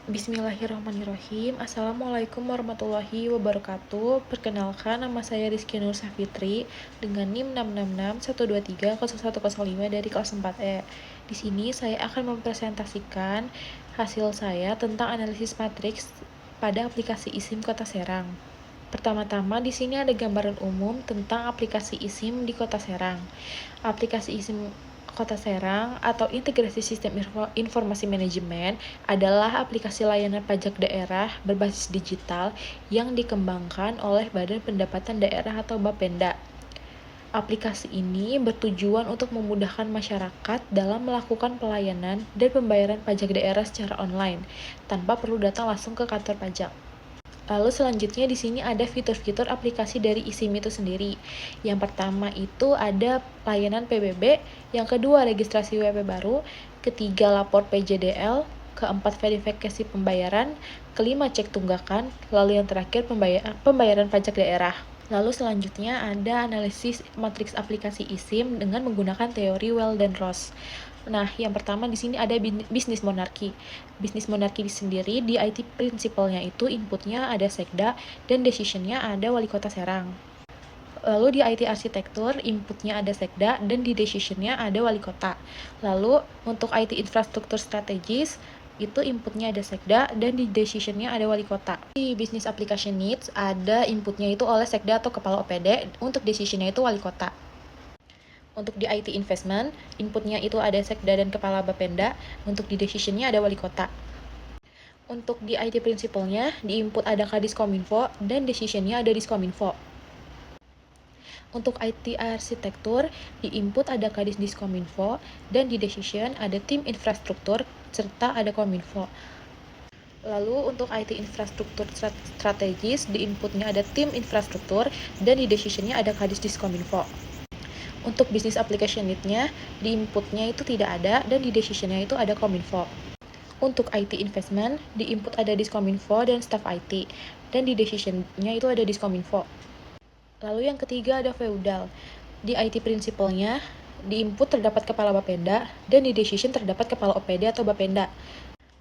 Bismillahirrahmanirrahim. Assalamualaikum warahmatullahi wabarakatuh. Perkenalkan, nama saya Rizky Nur Safitri dengan NIM 66612300105 dari kelas 4E. Di sini saya akan mempresentasikan hasil saya tentang analisis matriks pada aplikasi eSIM Kota Serang. Pertama-tama di sini ada gambaran umum tentang aplikasi eSIM di Kota Serang. Aplikasi eSIM Kota Serang atau Integrasi Sistem Informasi Manajemen adalah aplikasi layanan pajak daerah berbasis digital yang dikembangkan oleh Badan Pendapatan Daerah atau Bapenda. Aplikasi ini bertujuan untuk memudahkan masyarakat dalam melakukan pelayanan dan pembayaran pajak daerah secara online tanpa perlu datang langsung ke kantor pajak. Lalu selanjutnya di sini ada fitur-fitur aplikasi dari eSIM itu sendiri. Yang pertama itu ada layanan PBB, yang kedua registrasi WP baru, ketiga lapor PJDL, keempat verifikasi pembayaran, kelima cek tunggakan, lalu yang terakhir pembayaran pajak daerah. Lalu selanjutnya ada analisis matriks aplikasi eSIM dengan menggunakan teori Well dan Ross. Nah, yang pertama di sini ada bisnis monarki. Bisnis monarki sendiri di IT prinsipalnya itu inputnya ada sekda dan decisionnya ada wali kota Serang. Lalu di IT arsitektur inputnya ada sekda dan di decisionnya ada wali kota. Lalu untuk IT infrastruktur strategis itu inputnya ada sekda dan di decisionnya ada wali kota. Di business application needs ada inputnya itu oleh sekda atau kepala OPD, untuk decisionnya itu wali kota. Untuk di IT investment, inputnya itu ada sekda dan kepala Bapenda, untuk di decisionnya ada wali kota. Untuk di IT principalnya, di input ada Kadiskominfo dan decisionnya ada Diskominfo. Untuk IT arsitektur, di input ada Kadis Diskominfo dan di decision ada tim infrastruktur serta ada Kominfo. Lalu untuk IT infrastruktur strategis, di inputnya ada tim infrastruktur dan di decisionnya ada Kadis Diskominfo. Untuk business application need-nya, di inputnya itu tidak ada dan di decision-nya itu ada Kominfo. Untuk IT investment, di input ada Diskominfo dan staff IT, dan di decision-nya itu ada Diskominfo. Lalu yang ketiga ada feudal. Di IT principal-nya, di input terdapat kepala Bapenda, dan di decision terdapat kepala OPD atau Bapenda.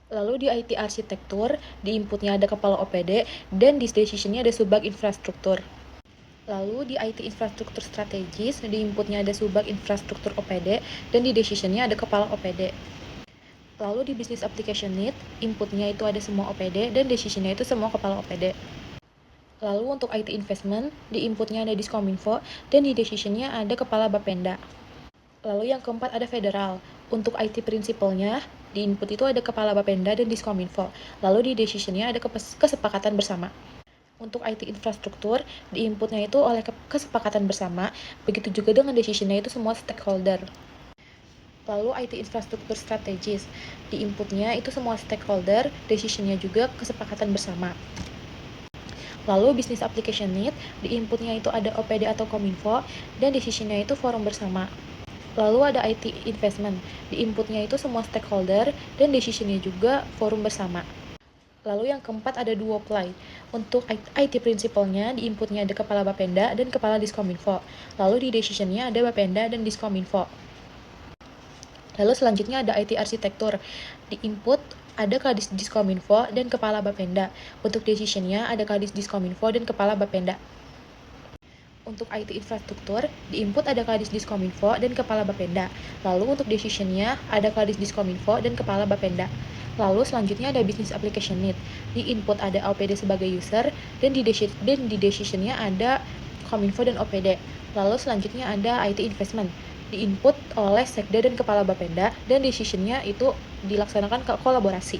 Lalu di IT arsitektur, di inputnya ada kepala OPD, dan di decision-nya ada subbag infrastruktur. Lalu di IT infrastruktur strategis, di inputnya ada subbag infrastruktur OPD, dan di decisionnya ada kepala OPD. Lalu di business application need, inputnya itu ada semua OPD, dan decisionnya itu semua kepala OPD. Lalu untuk IT investment, di inputnya ada Diskominfo, dan di decisionnya ada kepala Bapenda. Lalu yang keempat ada federal. Untuk IT principalnya, di input itu ada kepala Bapenda dan Diskominfo. Lalu di decisionnya ada kesepakatan bersama. Untuk IT infrastruktur, di inputnya itu oleh kesepakatan bersama, begitu juga dengan decisionnya itu semua stakeholder. Lalu IT infrastruktur strategis, di inputnya itu semua stakeholder, decisionnya juga kesepakatan bersama. Lalu business application need, di inputnya itu ada OPD atau Kominfo, dan decisionnya itu forum bersama. Lalu ada IT investment, di inputnya itu semua stakeholder, dan decisionnya juga forum bersama. Lalu yang keempat ada duopply. Untuk IT principalnya, di inputnya ada kepala Bapenda dan kepala Diskominfo. Lalu di decisionnya ada Bapenda dan Diskominfo. Lalu selanjutnya ada IT arsitektur. Di input ada Kadis Diskominfo dan kepala Bapenda. Untuk decisionnya ada Kadis Diskominfo dan kepala Bapenda. Untuk IT infrastruktur, di input ada Kadis Diskominfo dan kepala Bapenda. Lalu untuk decisionnya ada Kadis Diskominfo dan kepala Bapenda. Lalu selanjutnya ada business application need. Di input ada OPD sebagai user dan di decisionnya ada Kominfo dan OPD. Lalu selanjutnya ada IT investment. Di input oleh sekda dan kepala Bapenda dan decisionnya itu dilaksanakan ke kolaborasi.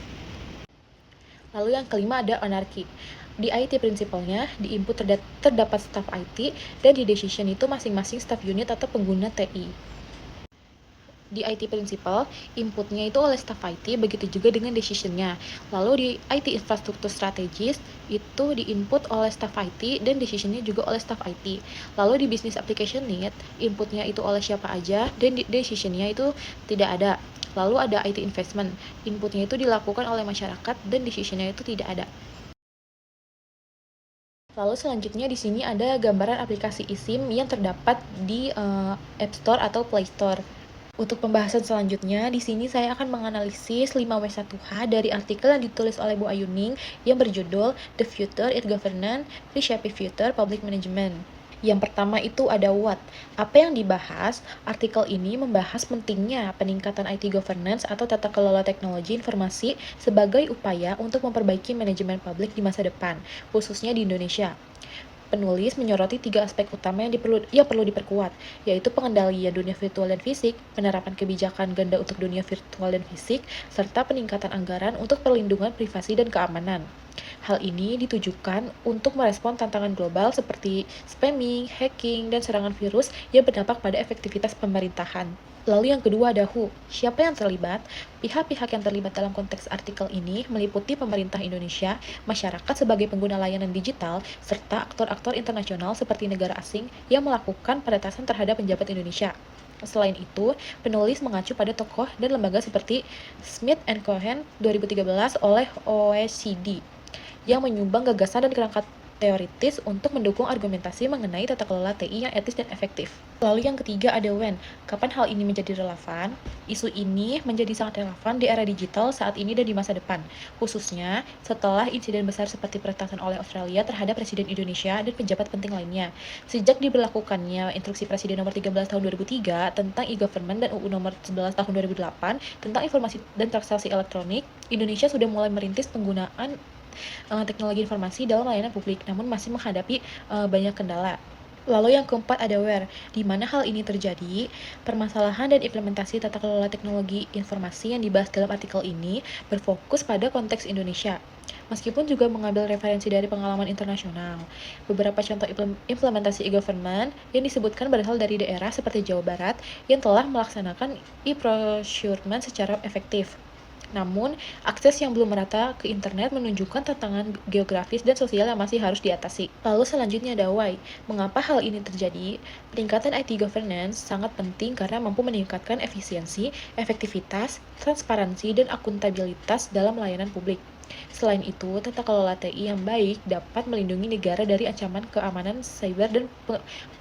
Lalu yang kelima ada anarki. Di IT principalnya, di input terdapat staff IT dan di decision itu masing-masing staff unit atau pengguna TI. Di IT principal, inputnya itu oleh staff IT, begitu juga dengan decisionnya. Lalu di IT infrastruktur strategis, itu di input oleh staff IT dan decisionnya juga oleh staff IT. Lalu di business application need, inputnya itu oleh siapa aja dan decisionnya itu tidak ada. Lalu ada IT investment, inputnya itu dilakukan oleh masyarakat dan decisionnya itu tidak ada. Lalu selanjutnya di sini ada gambaran aplikasi eSIM yang terdapat di App Store atau Play Store. Untuk pembahasan selanjutnya, di sini saya akan menganalisis 5W1H dari artikel yang ditulis oleh Bu Ayuning yang berjudul The Future e-Governance Reshaping Future Public Management. Yang pertama itu ada what. Apa yang dibahas? Artikel ini membahas pentingnya peningkatan IT governance atau tata kelola teknologi informasi sebagai upaya untuk memperbaiki manajemen publik di masa depan, khususnya di Indonesia. Penulis menyoroti 3 aspek utama yang perlu diperkuat, yaitu pengendalian dunia virtual dan fisik, penerapan kebijakan ganda untuk dunia virtual dan fisik, serta peningkatan anggaran untuk perlindungan privasi dan keamanan. Hal ini ditujukan untuk merespon tantangan global seperti spamming, hacking, dan serangan virus yang berdampak pada efektivitas pemerintahan. Lalu yang kedua ada WHO. Siapa yang terlibat? Pihak-pihak yang terlibat dalam konteks artikel ini meliputi pemerintah Indonesia, masyarakat sebagai pengguna layanan digital, serta aktor-aktor internasional seperti negara asing yang melakukan penetasan terhadap penjabat Indonesia. Selain itu, penulis mengacu pada tokoh dan lembaga seperti Smith and Cohen 2013 oleh OECD yang menyumbang gagasan dan kerangka teoritis untuk mendukung argumentasi mengenai tata kelola TI yang etis dan efektif. Lalu yang ketiga ada when. Kapan hal ini menjadi relevan? Isu ini menjadi sangat relevan di era digital saat ini dan di masa depan, khususnya setelah insiden besar seperti peretasan oleh Australia terhadap Presiden Indonesia dan pejabat penting lainnya. Sejak diberlakukannya Instruksi Presiden Nomor 13 Tahun 2003 tentang e-government dan UU Nomor 11 Tahun 2008 tentang informasi dan transaksi elektronik, Indonesia sudah mulai merintis penggunaan teknologi informasi dalam layanan publik, namun masih menghadapi banyak kendala. Lalu yang keempat ada where, di mana hal ini terjadi. Permasalahan dan implementasi tata kelola teknologi informasi yang dibahas dalam artikel ini berfokus pada konteks Indonesia, meskipun juga mengambil referensi dari pengalaman internasional. Beberapa contoh implementasi e-government yang disebutkan berasal dari daerah seperti Jawa Barat yang telah melaksanakan e-procurement secara efektif. Namun, akses yang belum merata ke internet menunjukkan tantangan geografis dan sosial yang masih harus diatasi. Lalu selanjutnya ada why. Mengapa hal ini terjadi? Peningkatan IT governance sangat penting karena mampu meningkatkan efisiensi, efektivitas, transparansi, dan akuntabilitas dalam layanan publik. Selain itu, tata kelola TI yang baik dapat melindungi negara dari ancaman keamanan cyber dan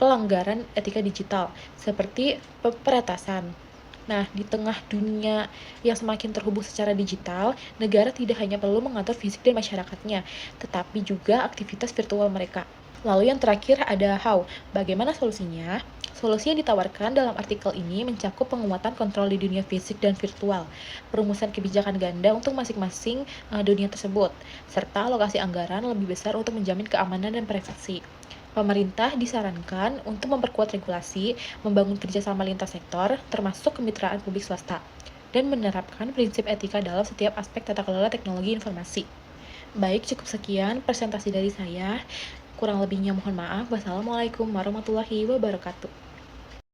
pelanggaran etika digital, seperti peretasan. Nah, di tengah dunia yang semakin terhubung secara digital, negara tidak hanya perlu mengatur fisik dan masyarakatnya, tetapi juga aktivitas virtual mereka. Lalu yang terakhir ada how. Bagaimana solusinya? Solusi yang ditawarkan dalam artikel ini mencakup penguatan kontrol di dunia fisik dan virtual, perumusan kebijakan ganda untuk masing-masing dunia tersebut, serta alokasi anggaran lebih besar untuk menjamin keamanan dan privasi. Pemerintah disarankan untuk memperkuat regulasi, membangun kerjasama lintas sektor, termasuk kemitraan publik swasta, dan menerapkan prinsip etika dalam setiap aspek tata kelola teknologi informasi. Baik, cukup sekian presentasi dari saya. Kurang lebihnya mohon maaf. Wassalamualaikum warahmatullahi wabarakatuh.